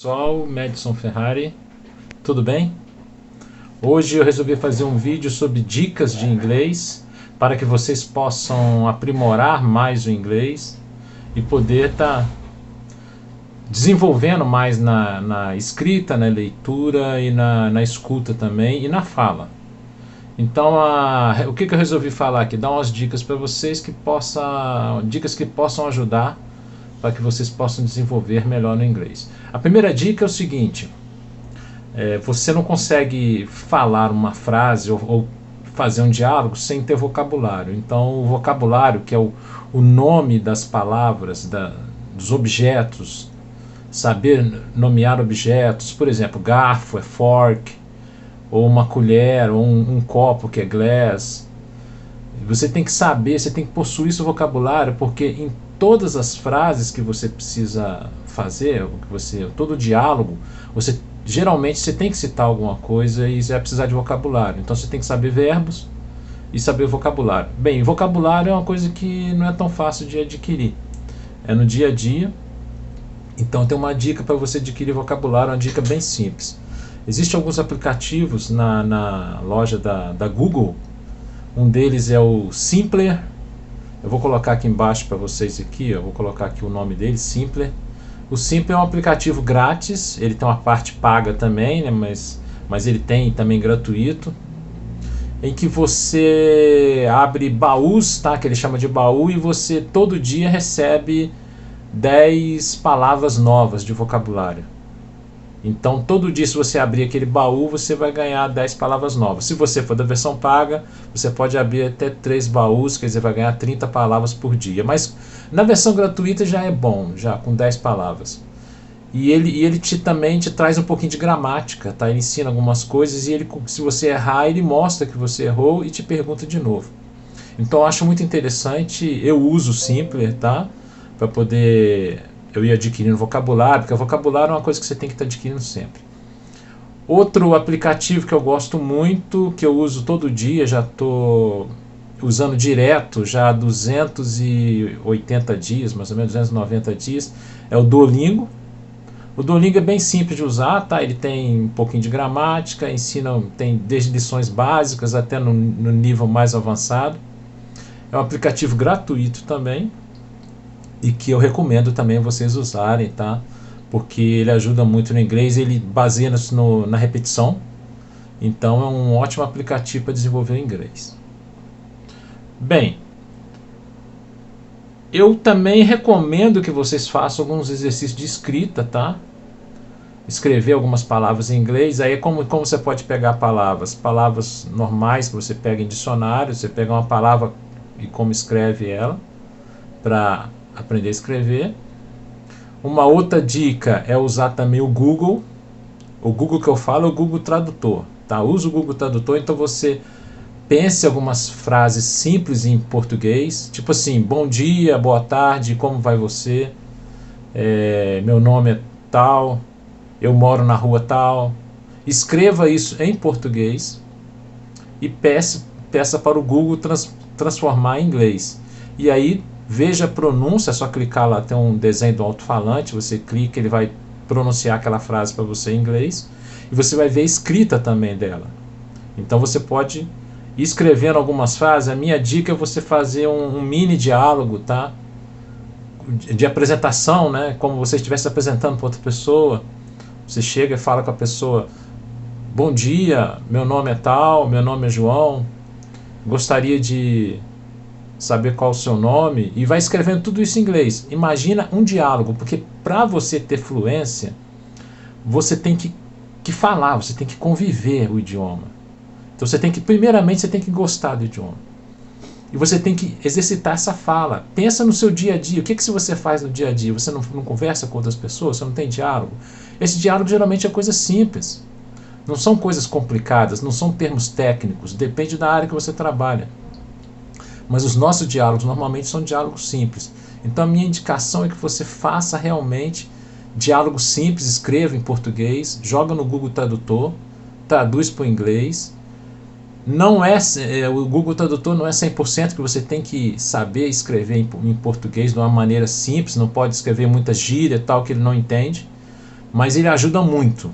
Pessoal, Madison Ferrari, tudo bem? Hoje eu resolvi fazer um vídeo sobre dicas de inglês para que vocês possam aprimorar mais o inglês e poder estar desenvolvendo mais na escrita, na leitura e na escuta também e na fala. Então, o que eu resolvi falar aqui? Dar umas dicas para vocês dicas que possam ajudar para que vocês possam desenvolver melhor no inglês. A primeira dica é o seguinte: você não consegue falar uma frase ou fazer um diálogo sem ter vocabulário. Então, o vocabulário, que é o nome das palavras, dos objetos, saber nomear objetos, por exemplo, garfo é fork, ou uma colher, ou um copo que é glass. Você tem que saber, você tem que possuir esse vocabulário, porque em todas as frases que você precisa fazer, todo diálogo, geralmente você tem que citar alguma coisa e você vai precisar de vocabulário. Então você tem que saber verbos e saber vocabulário. Bem, vocabulário é uma coisa que não é tão fácil de adquirir. É no dia a dia. Então tem uma dica para você adquirir vocabulário, uma dica bem simples. Existem alguns aplicativos na loja da Google. Um deles é o Simpler. Eu vou colocar aqui embaixo para vocês aqui, eu vou colocar aqui o nome dele, Simpler. O Simpler é um aplicativo grátis, ele tem uma parte paga também, né, mas ele tem também gratuito, em que você abre baús, tá, que ele chama de baú, e você todo dia recebe 10 palavras novas de vocabulário. Então, todo dia, se você abrir aquele baú, você vai ganhar 10 palavras novas. Se você for da versão paga, você pode abrir até 3 baús, quer dizer, vai ganhar 30 palavras por dia. Mas na versão gratuita já é bom, já com 10 palavras. E ele também te traz um pouquinho de gramática, tá? Ele ensina algumas coisas e se você errar, ele mostra que você errou e te pergunta de novo. Então, eu acho muito interessante, eu uso o Simpler, tá? Para poder eu ir adquirindo vocabulário, porque o vocabulário é uma coisa que você tem que estar adquirindo sempre. Outro aplicativo que eu gosto muito, que eu uso todo dia, já estou usando direto já há 280 dias, mais ou menos 290 dias, é o Duolingo. O Duolingo é bem simples de usar, tá? Ele tem um pouquinho de gramática, tem desde lições básicas até no nível mais avançado. É um aplicativo gratuito também, e que eu recomendo também vocês usarem, tá? Porque ele ajuda muito no inglês, ele baseia-se na repetição. Então é um ótimo aplicativo para desenvolver o inglês. Bem, eu também recomendo que vocês façam alguns exercícios de escrita, tá? Escrever algumas palavras em inglês. Aí como você pode pegar palavras normais que você pega em dicionário, você pega uma palavra e como escreve ela, para aprender a escrever. Uma outra dica é usar também o Google. O Google que eu falo é o Google Tradutor, tá? Usa o Google Tradutor, então você pense algumas frases simples em português, tipo assim: bom dia, boa tarde, como vai você? Meu nome é tal, eu moro na rua tal. Escreva isso em português e peça para o Google transformar em inglês. E aí veja a pronúncia, é só clicar lá, tem um desenho do alto-falante, você clica, ele vai pronunciar aquela frase para você em inglês, e você vai ver a escrita também dela. Então você pode ir escrevendo algumas frases. A minha dica é você fazer um mini diálogo, tá? De apresentação, né? Como você estivesse apresentando para outra pessoa. Você chega e fala com a pessoa: bom dia, meu nome é tal, meu nome é João, gostaria de saber qual é o seu nome, e vai escrevendo tudo isso em inglês. Imagina um diálogo, porque para você ter fluência, você tem que falar, você tem que conviver o idioma. Então primeiramente você tem que gostar do idioma. E você tem que exercitar essa fala. Pensa no seu dia a dia. O que você faz no dia a dia? Você não conversa com outras pessoas? Você não tem diálogo? Esse diálogo geralmente é coisa simples. Não são coisas complicadas, não são termos técnicos. Depende da área que você trabalha. Mas os nossos diálogos normalmente são diálogos simples. Então a minha indicação é que você faça realmente diálogos simples, escreva em português, joga no Google Tradutor, traduz para o inglês. O Google Tradutor não é 100% que você tem que saber escrever em português de uma maneira simples, não pode escrever muita gíria tal que ele não entende. mas ele ajuda muito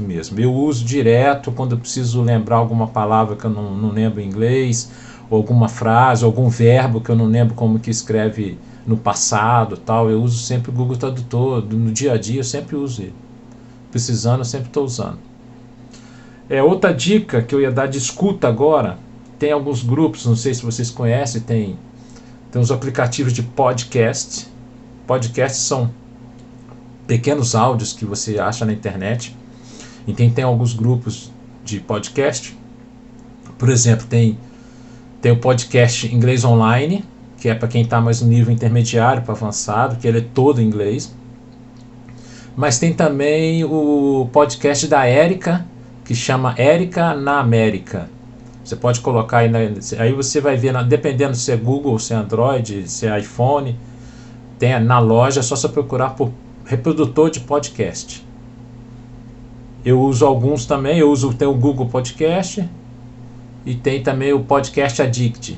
mesmo. Eu uso direto quando eu preciso lembrar alguma palavra que eu não lembro em inglês, ou alguma frase, ou algum verbo que eu não lembro como que escreve no passado, tal. Eu uso sempre o Google Tradutor, no dia a dia eu sempre uso ele. Precisando, eu sempre estou usando. Outra dica que eu ia dar de escuta agora, tem alguns grupos, não sei se vocês conhecem, tem os aplicativos de podcast. Podcasts são pequenos áudios que você acha na internet. E tem alguns grupos de podcast. Por exemplo, tem o podcast Inglês Online, que é para quem está mais no nível intermediário para avançado, que ele é todo em inglês. Mas tem também o podcast da Érica, que chama Érica na América. Você pode colocar aí você vai ver, dependendo se é Google, se é Android, se é iPhone, tem na loja, é só você procurar por reprodutor de podcast. Eu uso alguns também, tem o Google Podcast e tem também o Podcast Addict.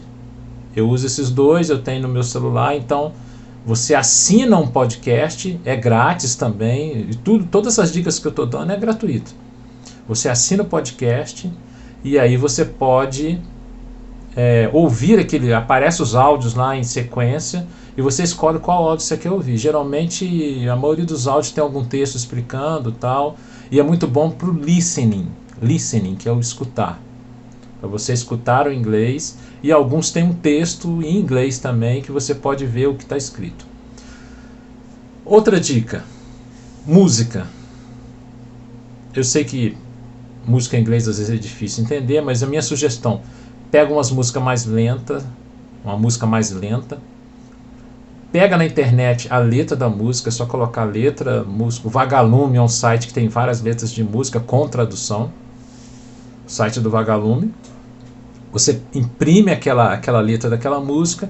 Eu uso esses dois, eu tenho no meu celular, então você assina um podcast, é grátis também, e todas essas dicas que eu estou dando é gratuito. Você assina o podcast e aí você pode ouvir aparece os áudios lá em sequência e você escolhe qual áudio você quer ouvir. Geralmente a maioria dos áudios tem algum texto explicando tal, e é muito bom para o listening, que é o escutar, para você escutar o inglês, e alguns têm um texto em inglês também que você pode ver o que está escrito. Outra dica, música. Eu sei que música em inglês às vezes é difícil entender, mas a minha sugestão, pega umas músicas mais lentas, uma música mais lenta, pega na internet a letra da música, é só colocar a letra, música. O Vagalume é um site que tem várias letras de música com tradução, o site do Vagalume. Você imprime aquela letra daquela música,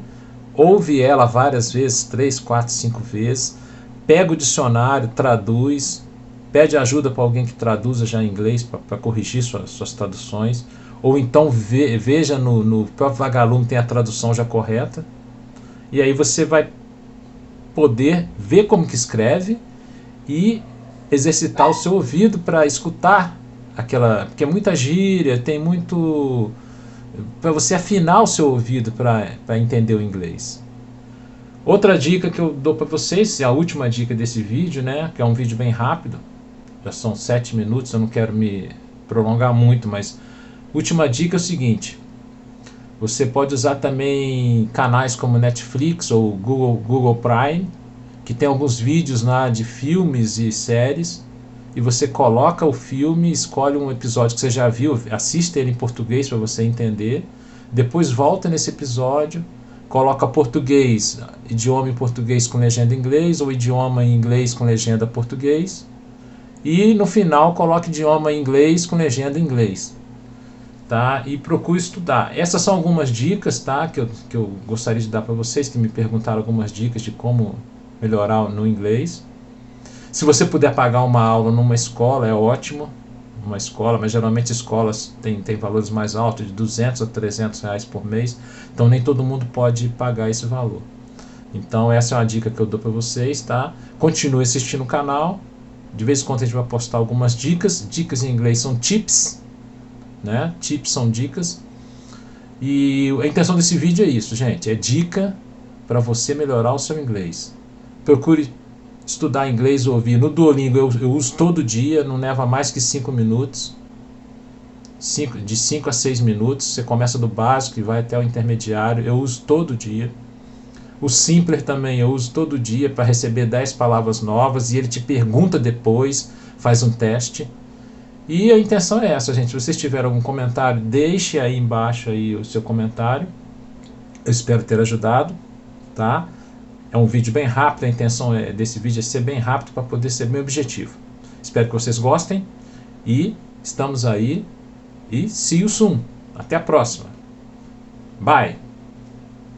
ouve ela várias vezes, 3, 4, 5 vezes, pega o dicionário, traduz, pede ajuda para alguém que traduza já em inglês para corrigir suas traduções, ou então veja no próprio Vagalume, tem a tradução já correta, e aí você vai poder ver como que escreve e exercitar o seu ouvido para escutar porque é muita gíria, tem muito, para você afinar o seu ouvido para entender o inglês. Outra dica que eu dou para vocês, é a última dica desse vídeo, né, que é um vídeo bem rápido, já são 7 minutos, eu não quero me prolongar muito, mas última dica é o seguinte: você pode usar também canais como Netflix ou Google Prime, que tem alguns vídeos lá de filmes e séries, e você coloca o filme, escolhe um episódio que você já viu, assiste ele em português para você entender, depois volta nesse episódio, coloca português, idioma em português com legenda em inglês, ou idioma em inglês com legenda português, e no final coloca idioma em inglês com legenda em inglês. Tá? E procure estudar. Essas são algumas dicas, tá? que eu gostaria de dar para vocês, que me perguntaram algumas dicas de como melhorar no inglês. Se você puder pagar uma aula numa escola, é ótimo, uma escola, mas geralmente escolas têm valores mais altos, de 200 a 300 reais por mês, então nem todo mundo pode pagar esse valor. Então essa é uma dica que eu dou para vocês, tá? Continue assistindo o canal, de vez em quando a gente vai postar algumas dicas em inglês são tips, né? Tips são dicas. E a intenção desse vídeo é isso, gente, é dica para você melhorar o seu inglês. Procure estudar inglês ou ouvir. No Duolingo eu uso todo dia, não leva mais que 5 minutos. De 5 a 6 minutos. Você começa do básico e vai até o intermediário. Eu uso todo dia. O Simpler também eu uso todo dia para receber 10 palavras novas e ele te pergunta depois, faz um teste. E a intenção é essa, gente. Se vocês tiverem algum comentário, deixe aí embaixo aí o seu comentário. Eu espero ter ajudado, tá? É um vídeo bem rápido, a intenção desse vídeo é ser bem rápido para poder ser meu objetivo. Espero que vocês gostem e estamos aí. E see you soon. Até a próxima. Bye.